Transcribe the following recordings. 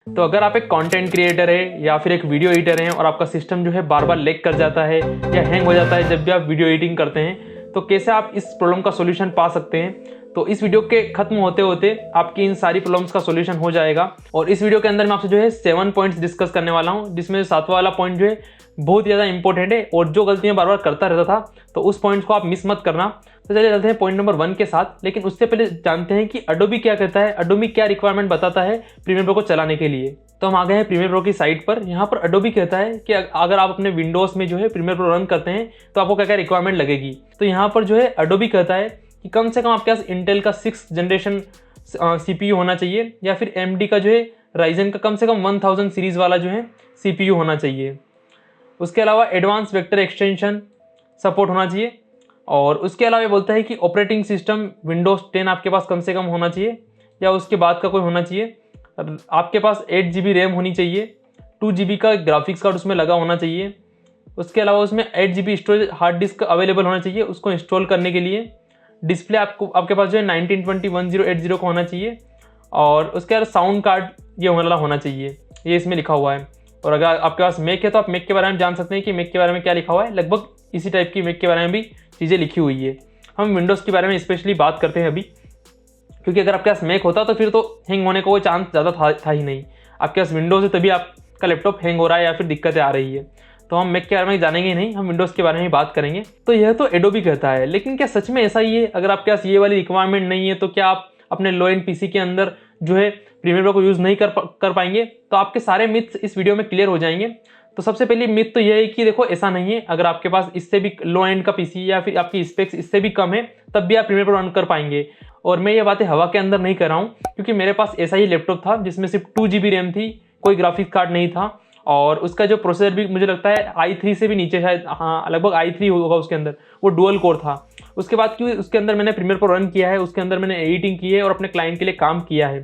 तो अगर आप एक कंटेंट क्रिएटर है या फिर एक वीडियो एडिटर हैं और आपका सिस्टम जो है बार बार लैग कर जाता है या हैंग हो जाता है जब भी आप वीडियो एडिटिंग करते हैं, तो कैसे आप इस प्रॉब्लम का सॉल्यूशन पा सकते हैं। तो इस वीडियो के खत्म होते होते आपकी इन सारी प्रॉब्लम्स का सॉल्यूशन हो जाएगा। और इस वीडियो के अंदर मैं आपसे जो है 7 पॉइंट्स डिस्कस करने वाला हूँ, जिसमें 7वां वाला पॉइंट जो है बहुत ज़्यादा इंपॉर्टेंट है और जो गलतियाँ बार बार करता रहता था, तो उस पॉइंट्स को आप मिस मत करना। तो चलिए चलते हैं पॉइंट नंबर 1 के साथ। लेकिन उससे पहले जानते हैं कि एडोबी क्या कहता है, एडोबी क्या रिक्वायरमेंट बताता है प्रीमियर प्रो को चलाने के लिए। तो हम आ गए हैं प्रीमियर प्रो की साइट पर। यहाँ पर एडोबी कहता है कि अगर आप अपने विंडोज़ में जो है प्रीमियर प्रो रन करते हैं तो आपको क्या क्या रिक्वायरमेंट लगेगी। तो यहाँ पर जो है एडोबी कहता है कि कम से कम आपके पास इंटेल का 6th जनरेशन CPU होना चाहिए, या फिर AMD का जो है राइजन का कम से कम 1000 सीरीज़ वाला जो है CPU होना चाहिए। उसके अलावा एडवांस वेक्टर एक्सटेंशन सपोर्ट होना चाहिए। और उसके अलावा ये बोलता है कि ऑपरेटिंग सिस्टम विंडोज़ 10 आपके पास कम से कम होना चाहिए या उसके बाद का कोई होना चाहिए। आपके पास 8 GB रैम होनी चाहिए, 2 GB का ग्राफिक्स कार्ड उसमें लगा होना चाहिए। उसके अलावा उसमें 8 GB storage hard disk available होना चाहिए उसको इंस्टॉल करने के लिए। डिस्प्ले आपके पास जो है 1920 1080 का होना चाहिए। और उसके बाद साउंड कार्ड ये वाला होना चाहिए, ये इसमें लिखा हुआ है। और अगर आपके पास मैक है तो आप मैक के बारे में जान सकते हैं कि मैक के बारे में क्या लिखा हुआ है। लगभग इसी टाइप की मैक के बारे में भी चीज़ें लिखी हुई है। हम विंडोज़ के बारे में स्पेशली बात करते हैं अभी, क्योंकि अगर आपके पास मैक होता तो फिर तो हैंग होने का कोई चांस ज़्यादा था ही नहीं। आपके पास विंडोज़ है तभी आपका लैपटॉप हैंग हो रहा है या फिर दिक्कतें आ रही है। तो हम मैक के बारे में जानेंगे ही नहीं, हम विंडोज़ के बारे में ही बात करेंगे। तो यह तो एडोबी कहता है, लेकिन क्या सच में ऐसा ही है? अगर आपके पास ये वाली रिक्वायरमेंट नहीं है तो क्या आप अपने लो एंड PC के अंदर जो है प्रीमियर प्रो को यूज़ नहीं कर पाएंगे? तो आपके सारे मिथ्स इस वीडियो में क्लियर हो जाएंगे। तो सबसे पहली मिथ तो यह है कि देखो ऐसा नहीं है, अगर आपके पास इससे भी लो एंड का PC या फिर आपकी स्पेक्स इससे भी कम है तब भी आप प्रीमियर प्रो रन कर पाएंगे। और मैं ये बातें हवा के अंदर नहीं कर रहा हूँ, क्योंकि मेरे पास ऐसा ही लैपटॉप था जिसमें सिर्फ 2 GB रैम थी, कोई ग्राफिक्स कार्ड नहीं था। और उसका जो प्रोसेसर भी मुझे लगता है i3 से भी नीचे शायद, हाँ लगभग i3 होगा उसके अंदर, वो डुअल कोर था। उसके बाद क्योंकि उसके अंदर मैंने प्रीमियर प्रो रन किया है, उसके अंदर मैंने एडिटिंग की है और अपने क्लाइंट के लिए काम किया है।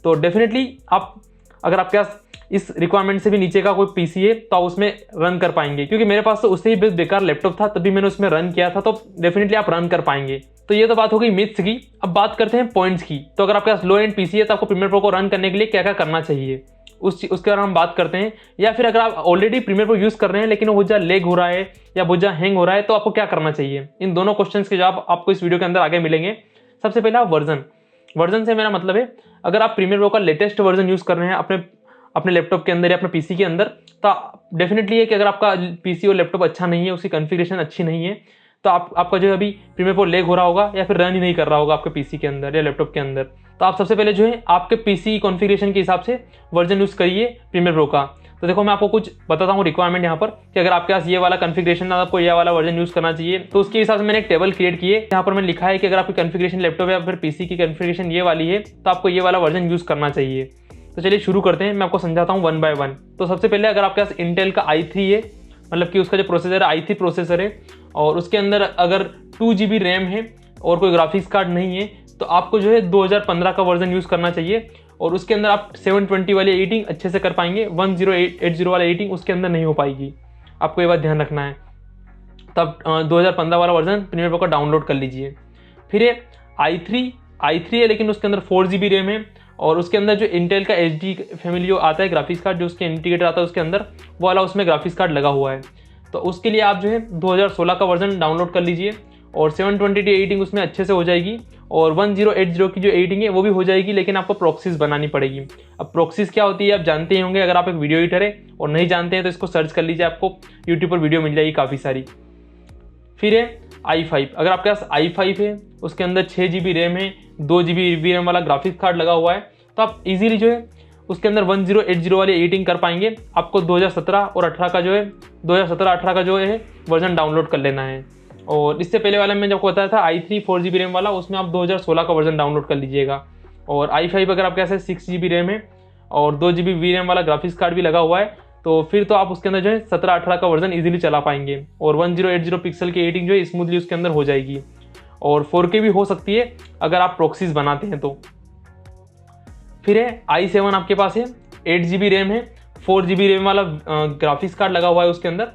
तो डेफिनेटली अगर आपके पास इस रिक्वायरमेंट से भी नीचे का कोई PC है तो आप उसमें रन कर पाएंगे, क्योंकि मेरे पास तो उससे ही बेस्ट बेकार लैपटॉप था तभी मैंने उसमें रन किया था। तो डेफिनेटली आप रन कर पाएंगे। तो ये तो बात हो गई मिथ्स की। अब बात करते हैं पॉइंट्स की। तो अगर आपके पास लो एंड PC है तो आपको प्रीमियर प्रो को रन करने के लिए क्या क्या करना चाहिए उसके बारे में हम बात करते हैं। या फिर अगर आप ऑलरेडी प्रीमियर प्रो यूज़ कर रहे हैं लेकिन वो बहुत ज़्यादा लेग हो रहा है या बहुत ज़्यादा हैंग हो रहा है, तो आपको क्या करना चाहिए। इन दोनों क्वेश्चंस के जवाब आपको इस वीडियो के अंदर आगे मिलेंगे। सबसे पहला वर्जन से मेरा मतलब है, अगर आप प्रीमियर प्रो का लेटेस्ट वर्जन यूज़ कर रहे हैं अपने लैपटॉप के अंदर या अपने PC के अंदर, तो डेफिनेटली है कि अगर आपका PC और लैपटॉप अच्छा नहीं है, उसकी कॉन्फ़िगरेशन अच्छी नहीं है, तो आपका जो है अभी प्रीमियर प्रो लेग हो रहा होगा या फिर रन ही नहीं कर रहा होगा आपके PC के अंदर या लैपटॉप के अंदर। तो आप सबसे पहले जो है आपके PC कॉन्फ़िगरेशन के हिसाब से वर्जन यूज़ करिए प्रीमियर प्रो का। तो देखो मैं आपको कुछ बताता हूँ रिक्वायरमेंट यहाँ पर, कि अगर आपके पास ये वाला कॉन्फ़िगरेशन है आपको ये वाला वर्जन यूज़ करना चाहिए। तो उसके हिसाब से मैंने एक टेबल क्रिएट की है। यहाँ पर मैंने लिखा है कि अगर आपकी कॉन्फ़िगरेशन लैपटॉप या फिर PC की कॉन्फ़िगरेशन ये वाली है तो आपको ये वाला वर्जन यूज़ करना चाहिए। तो चलिए शुरू करते हैं, मैं आपको समझाता हूँ 1 by 1। तो सबसे पहले अगर आपके पास इंटेल का i3 है, मतलब कि उसका जो प्रोसेसर है i3 प्रोसेसर है, और उसके अंदर अगर 2 GB रैम है और कोई ग्राफिक्स कार्ड नहीं है, तो आपको जो है 2015 का वर्जन यूज़ करना चाहिए। और उसके अंदर आप 720 वाली एडिटिंग अच्छे से कर पाएंगे, 1080 वाली एडिटिंग उसके अंदर नहीं हो पाएगी। आपको ये बात ध्यान रखना है। तब 2015 वाला वर्जन प्रीमियर प्रो का डाउनलोड कर लीजिए। फिर ये i3 है लेकिन उसके अंदर 4 GB रैम है, और उसके अंदर जो इंटेल का HD फैमिली जो आता है ग्राफिक्स कार्ड, जो उसके इंटीग्रेटर आता है उसके अंदर, वो वाला उसमें ग्राफिक्स कार्ड लगा हुआ है। तो उसके लिए आप जो है 2016 का वर्जन डाउनलोड कर लीजिए, और 720 एडिटिंग उसमें अच्छे से हो जाएगी, और 1080 की जो एडिटिंग है वो भी हो जाएगी, लेकिन आपको प्रॉक्सीज बनानी पड़ेगी। अब प्रॉक्सीज क्या होती है आप जानते ही होंगे, अगर आप एक वीडियो एडिटर है और नहीं जानते हैं तो इसको सर्च कर लीजिए, आपको यूट्यूब पर वीडियो मिल जाएगी काफ़ी सारी। फिर है i5, अगर आपके पास i5 है, उसके अंदर 6 GB रैम है, 2 GB रैम वाला ग्राफिक्स कार्ड लगा हुआ है, तो आप इजीली जो है उसके अंदर 1080 वाली एडिटिंग कर पाएंगे। आपको 2017 और 18 का जो है 2017-18 का जो है वर्जन डाउनलोड कर लेना है। और इससे पहले वाला मैंने आपको बताया था i3 4 GB रैम वाला, उसमें आप 2016 का वर्जन डाउनलोड कर लीजिएगा। और i5 अगर आपके पास 6 GB रैम है और 2 GB VRAM वाला ग्राफिक्स कार्ड भी लगा हुआ है, तो फिर तो आप उसके अंदर जो है 17-18 का वर्जन इजीली चला पाएंगे, और 1080 पिक्सल की एडिटिंग जो है स्मूथली उसके अंदर हो जाएगी, और 4K भी हो सकती है अगर आप प्रॉक्सीज बनाते हैं तो। फिर है i7 आपके पास है, 8 GB रैम है, 4 GB रैम वाला ग्राफिक्स कार्ड लगा हुआ है उसके अंदर,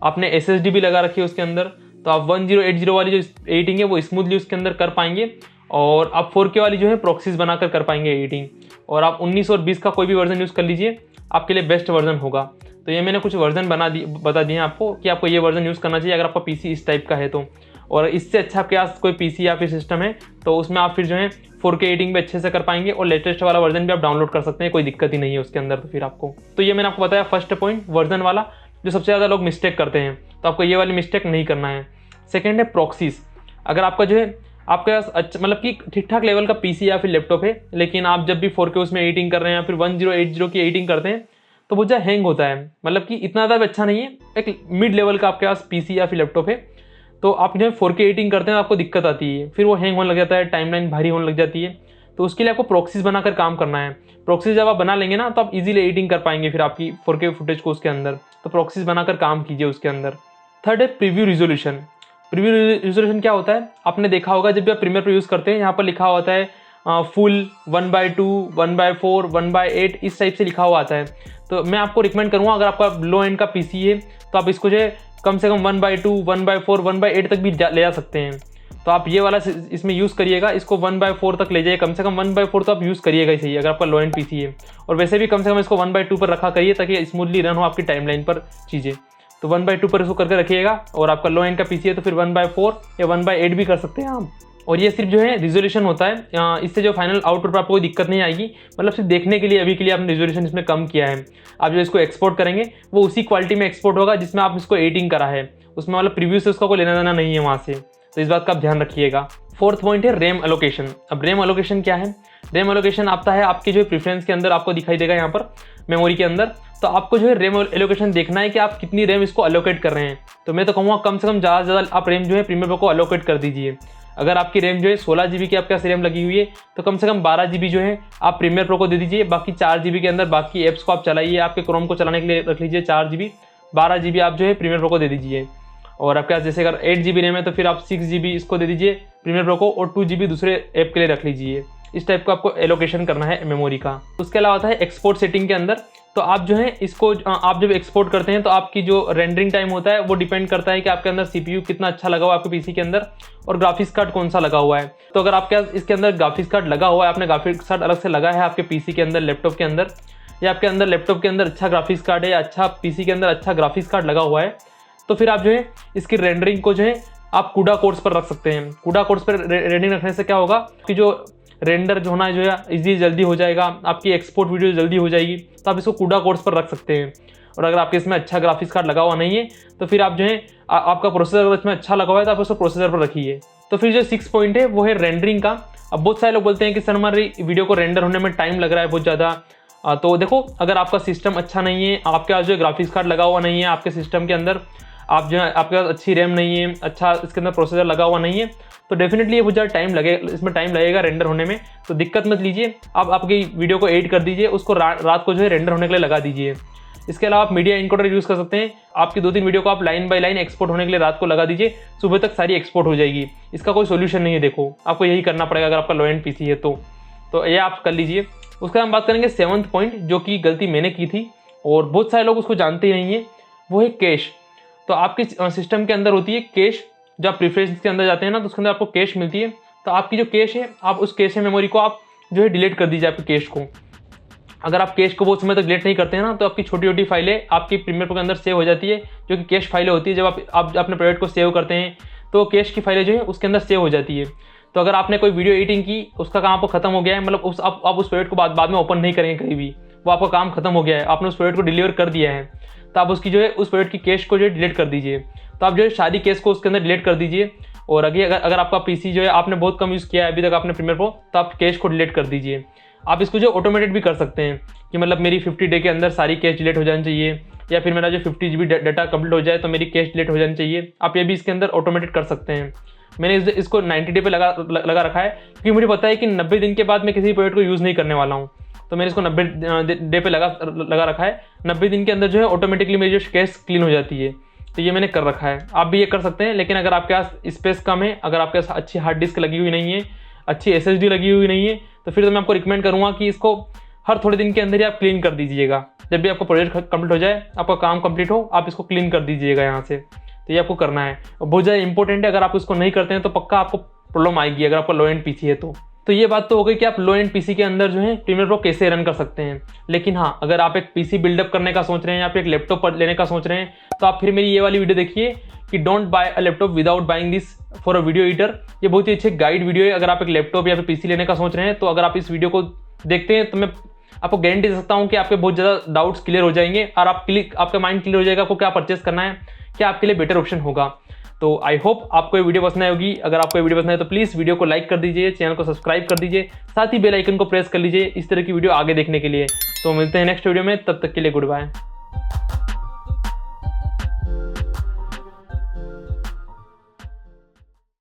आपने SSD भी लगा रखी है उसके अंदर, तो आप 1080 वाली जो एडिटिंग है वो स्मूथली उसके अंदर कर पाएंगे। और आप 4K वाली जो है प्रॉक्सीज बनाकर कर पाएंगे एडिटिंग। और आप 19 और 20 का कोई भी वर्जन यूज़ कर लीजिए, आपके लिए बेस्ट वर्जन होगा। तो ये मैंने कुछ वर्जन बता दिए आपको कि आपको ये वर्जन यूज़ करना चाहिए अगर आपका पीसी इस टाइप का है तो। और इससे अच्छा आपके पास कोई पीसी या फिर सिस्टम है तो उसमें आप फिर जो है 4K एडिटिंग भी अच्छे से कर पाएंगे और लेटेस्ट वाला वर्जन भी आप डाउनलोड कर सकते हैं, कोई दिक्कत ही नहीं है उसके अंदर। तो फिर आपको तो ये मैंने आपको बताया फर्स्ट पॉइंट वर्जन वाला, जो सबसे ज़्यादा लोग मिस्टेक करते हैं, तो आपको ये वाली मिस्टेक नहीं करना है। सेकेंड है प्रॉक्सीज। अगर आपका जो है आपके पास अच्छा मतलब कि ठीक ठाक लेवल का पीसी या फिर लैपटॉप है, लेकिन आप जब भी 4K उसमें एडिटिंग कर रहे हैं या फिर 1080 की एडिटिंग करते हैं तो बहुत ज़्यादा हैंग होता है, मतलब कि इतना ज़्यादा अच्छा नहीं है, एक मिड लेवल का आपके पास पीसी या फिर लैपटॉप है, तो आप जो 4K एडिटिंग करते हैं आपको दिक्कत आती है, फिर वो हैंग होने लग जाता है, टाइमलाइन भारी होने लग जाती है। तो उसके लिए आपको प्रॉक्सीज बनाकर काम करना है। प्रॉक्सीज जब आप बना लेंगे ना तो आप इजीली एडिटिंग कर पाएंगे फिर आपकी 4K फुटेज को उसके अंदर। तो प्रॉक्सीज बनाकर काम कीजिए उसके अंदर। थर्ड है प्रीव्यू रिजोल्यूशन। प्रीव्यू रिजोल्यूशन क्या होता है, आपने देखा होगा जब भी आप प्रीमियर पर यूज़ करते हैं यहाँ पर लिखा होता है फुल 1/2 1/4 1/8 इस टाइप से लिखा हुआ आता है। तो मैं आपको रिकमेंड करूँगा अगर आपका लो एंड का पीसी है तो आप इसको जो है कम से कम 1/2 1/4 1/8 तक भी ले जा सकते हैं। तो आप ये वाला इसमें यूज़ करिएगा, इसको 1/4 तक ले जाइए, कम से कम 1/4 तो आप यूज़ करिएगा ही सही अगर आपका लो एंड पीसी है। और वैसे भी कम से कम इसको 1/2 पर रखा करिए ताकि स्मूथली रन हो आपकी टाइमलाइन पर चीज़ें। तो 1/2 पर इसको करके रखिएगा। और आपका लो एंड का पीसी है तो फिर 1/4 या 1/8 भी कर सकते हैं आप। और ये सिर्फ जो है रिजोल्यूशन होता है, इससे जो फाइनल आउटपुट पर आपको कोई दिक्कत नहीं आएगी, मतलब सिर्फ देखने के लिए अभी के लिए आपने रिजोल्यूशन इसमें कम किया है। आप जो इसको एक्सपोर्ट करेंगे वो उसी क्वालिटी में एक्सपोर्ट होगा जिसमें आप इसको एडिटिंग करा है, उसमें मतलब प्रीव्यू से उसका कोई लेना देना नहीं है वहाँ से। तो इस बात का आप ध्यान रखिएगा। फोर्थ पॉइंट है रैम एलोकेशन। अब रैम एलोकेशन क्या है, रैम एलोकेशन आता है आपके जो प्रेफरेंस के अंदर आपको दिखाई देगा यहाँ पर मेमोरी के अंदर। तो आपको जो है रैम एलोकेशन देखना है कि आप कितनी रैम इसको एलोकेट कर रहे हैं। तो मैं तो कहूँगा कम से कम ज़्यादा से ज़्यादा आप रैम जो है प्रीमियर प्रो को एलोकेट कर दीजिए। अगर आपकी रैम जो है 16 GB की आपके पास रैम लगी हुई है तो कम से कम 12 GB जो है आप प्रीमियर प्रो को दे दीजिए। बाकी 4 GB के अंदर बाकी ऐप्स को आप चलाइए, आपके क्रोम को चलाने के लिए रख लीजिए 4 GB। 12 GB आप जो है प्रीमियर प्रो को दे दीजिए। और आपके पास जैसे अगर 8 GB रैम है तो फिर आप 6 GB इसको दे दीजिए प्रीमियर प्रो को और 2 GB दूसरे ऐप के लिए रख लीजिए। इस टाइप का आपको एलोकेशन करना है मेमोरी का। उसके अलावा आता है एक्सपोर्ट सेटिंग के अंदर। तो आप जो है इसको आप जब एक्सपोर्ट करते हैं तो आपकी जो रेंडरिंग टाइम होता है वो डिपेंड करता है कि आपके अंदर CPU कितना अच्छा लगा हुआ है आपके पीसी के अंदर और ग्राफिक्स कार्ड कौन सा लगा हुआ है। तो अगर आपके पास इसके अंदर ग्राफिक्स कार्ड लगा हुआ है, आपने ग्राफिक्स कार्ड अलग से लगा है आपके पीसी के अंदर लैपटॉप के अंदर, या आपके अंदर लैपटॉप के अंदर अच्छा ग्राफिक्स कार्ड है या अच्छा पीसी के अंदर अच्छा ग्राफिक्स कार्ड लगा हुआ है, तो फिर आप जो है इसकी रेंडरिंग को जो है आप CUDA कोड्स पर रख सकते हैं। CUDA कोड्स पर रेंडरिंग रखने से क्या होगा कि जो रेंडर जो होना है जो है इजी जल्दी हो जाएगा, आपकी एक्सपोर्ट वीडियो जल्दी हो जाएगी। तो आप इसको CUDA कोड्स पर रख सकते हैं। और अगर आपके इसमें अच्छा ग्राफिक्स कार्ड लगा हुआ नहीं है तो फिर आप जो है आपका प्रोसेसर इसमें अच्छा लगा हुआ है तो आप उसको प्रोसेसर पर रखिए। तो फिर जो 6 पॉइंट है वो है रेंडरिंग का। अब बहुत सारे लोग बोलते हैं कि सर हमारी वीडियो को रेंडर होने में टाइम लग रहा है बहुत ज़्यादा। तो देखो अगर आपका सिस्टम अच्छा नहीं है, आपके पास जो ग्राफिक्स कार्ड लगा हुआ नहीं है आपके सिस्टम के अंदर, आप जो है आपके पास अच्छी रैम नहीं है, अच्छा इसके अंदर प्रोसेसर लगा हुआ नहीं है, तो डेफिनेटली ये बहुत ज़्यादा टाइम लगेगा, इसमें टाइम लगेगा रेंडर होने में। तो दिक्कत मत लीजिए, आप आपकी वीडियो को एडिट कर दीजिए, उसको रात को जो है रेंडर होने के लिए लगा दीजिए। इसके अलावा आप मीडिया इनकोडर यूज़ कर सकते हैं। आपकी 2-3 वीडियो को आप लाइन बाय लाइन एक्सपोर्ट होने के लिए रात को लगा दीजिए, सुबह तक सारी एक्सपोर्ट हो जाएगी। इसका कोई सोल्यूशन नहीं है, देखो आपको यही करना पड़ेगा अगर आपका लो एंड पीसी है तो ये आप कर लीजिए। उसके बाद हम बात करेंगे 7th पॉइंट, जो कि गलती मैंने की थी और बहुत सारे लोग उसको जानते ही नहीं है, वो है कैश। तो आपके सिस्टम के अंदर होती है कैश। जब आप प्रेफरेंस के अंदर जाते हैं ना तो उसके अंदर आपको कैश मिलती है। तो आपकी जो कैश है आप उस कैश मेमोरी को आप जो है डिलीट कर दीजिए आपके कैश को। अगर आप कैश को बहुत समय तक डिलीट नहीं करते हैं ना तो आपकी छोटी छोटी फाइलें आपकी प्रीमियर प्रो के अंदर सेव हो जाती है, जो कि कैश फाइलें होती है। जब आप अपने प्रोजेक्ट को सेव करते हैं तो कैश की फाइलें जो है उसके अंदर सेव हो जाती है। तो अगर आपने कोई वीडियो एडिटिंग की, उसका काम आपको खत्म हो गया है, मतलब आप उस प्रोजेक्ट को बाद में ओपन नहीं करेंगे कहीं भी, वो आपका काम खत्म हो गया है, आपने उस प्रोजेक्ट को डिलीवर कर दिया है, तो आप उसकी जो है उस प्रोजेक्ट की कैश को जो है डिलीट कर दीजिए। तो आप जो है सारी कैश को उसके अंदर डिलीट कर दीजिए। और अगर आपका पीसी जो है आपने बहुत कम यूज़ किया है अभी तक आपने प्रीमियर प्रो, तो आप कैश को डिलीट कर दीजिए। आप इसको जो ऑटोमेटेड भी कर सकते हैं कि मतलब मेरी 50 डे के अंदर सारी कैश डिलीट हो जानी चाहिए, या फिर मेरा जो 50 GB डाटा कंप्लीट हो जाए तो मेरी कैश डिलीट हो जानी चाहिए। आप ये भी इसके अंदर ऑटोमेटेड कर सकते हैं। मैंने इसको 90 डे पे लगा रखा है क्योंकि मुझे पता है कि 90 दिन के बाद मैं किसी प्रोजेक्ट को यूज़ नहीं करने वाला हूँ। तो मैंने इसको 90 डे पे लगा रखा है। 90 दिन के अंदर जो है ऑटोमेटिकली मेरी जो कैश क्लीन हो जाती है। तो ये मैंने कर रखा है, आप भी ये कर सकते हैं। लेकिन अगर आपके पास स्पेस कम है, अगर आपके पास अच्छी हार्ड डिस्क लगी हुई नहीं है, अच्छी SSD लगी हुई नहीं है, तो फिर तो मैं आपको रिकमेंड करूँगा कि इसको हर थोड़े दिन के अंदर ही आप क्लीन कर दीजिएगा। जब भी आपका प्रोजेक्ट कंप्लीट हो जाए, आपका काम कंप्लीट हो, आप इसको क्लीन कर दीजिएगा यहाँ से। तो ये आपको करना है और बहुत ज़्यादा इंपॉर्टेंट है। अगर आप इसको नहीं करते हैं तो पक्का आपको प्रॉब्लम आएगी अगर आपका लो एंड पीसी है तो ये बात तो हो गई कि आप लो एंड पीसी के अंदर जो है प्रीमियर प्रो कैसे रन कर सकते हैं। लेकिन हाँ, अगर आप एक पीसी बिल्डअप करने का सोच रहे हैं या फिर एक लैपटॉप लेने का सोच रहे हैं तो आप फिर मेरी ये वाली वीडियो देखिए कि don't buy a laptop without buying this for a video editor. ये बहुत ही अच्छे गाइड वीडियो है। अगर आप एक लैपटॉप या फिर पीसी लेने का सोच रहे हैं तो अगर आप इस वीडियो को देखते हैं तो मैं आपको गारंटी दे सकता हूँ कि आपके बहुत ज़्यादा डाउट्स क्लियर हो जाएंगे और आपका माइंड क्लियर हो जाएगा आपको क्या परचेस करना है, क्या आपके लिए बेटर ऑप्शन होगा। तो आई होप आपको ये वीडियो पसंद आई होगी। अगर आपको ये वीडियो पसंद है तो प्लीज़ वीडियो को लाइक कर दीजिए, चैनल को सब्सक्राइब कर दीजिए, साथ ही बेल आइकन को प्रेस कर लीजिए इस तरह की वीडियो आगे देखने के लिए। तो मिलते हैं नेक्स्ट वीडियो में, तब तक के लिए गुड बाय।